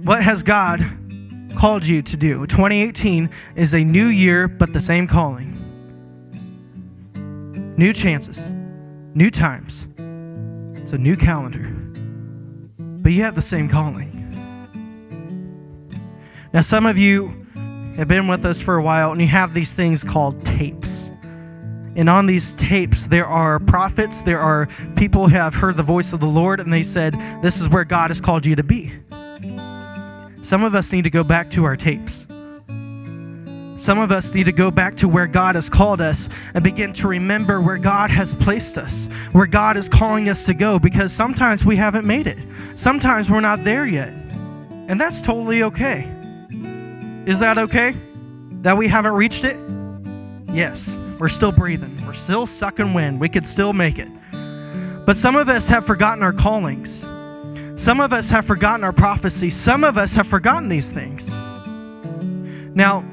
What has God called you to do? 2018 is a new year, but the same calling. New chances, new times. It's a new calendar, but you have the same calling. Now, some of you have been with us for a while, and you have these things called tapes. And on these tapes, there are prophets, there are people who have heard the voice of the Lord, and they said, this is where God has called you to be. Some of us need to go back to our tapes. Some of us need to go back to where God has called us and begin to remember where God has placed us, where God is calling us to go, because sometimes we haven't made it. Sometimes we're not there yet. And that's totally okay. Is that okay? That we haven't reached it? Yes. We're still breathing. We're still sucking wind. We could still make it. But some of us have forgotten our callings. Some of us have forgotten our prophecy. Some of us have forgotten these things. Now,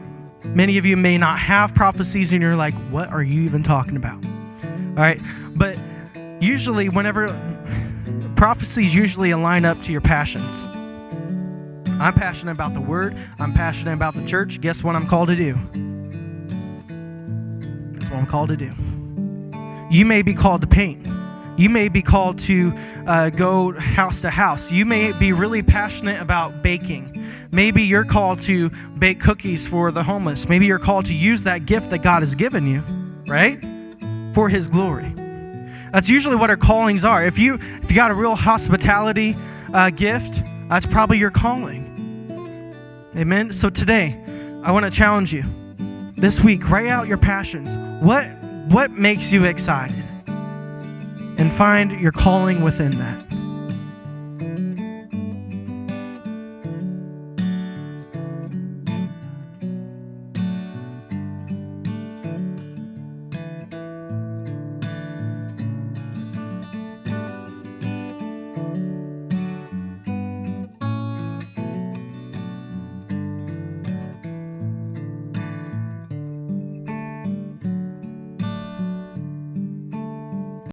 many of you may not have prophecies, and you're like, what are you even talking about? All right. But usually, whenever prophecies usually align up to your passions. I'm passionate about the Word. I'm passionate about the church. Guess what I'm called to do? That's what I'm called to do. You may be called to paint. You may be called to go house to house. You may be really passionate about baking. Maybe you're called to bake cookies for the homeless. Maybe you're called to use that gift that God has given you, right? For His glory. That's usually what our callings are. If you got a real hospitality gift, that's probably your calling. Amen? So today, I want to challenge you. This week, write out your passions. What makes you excited? And find your calling within that.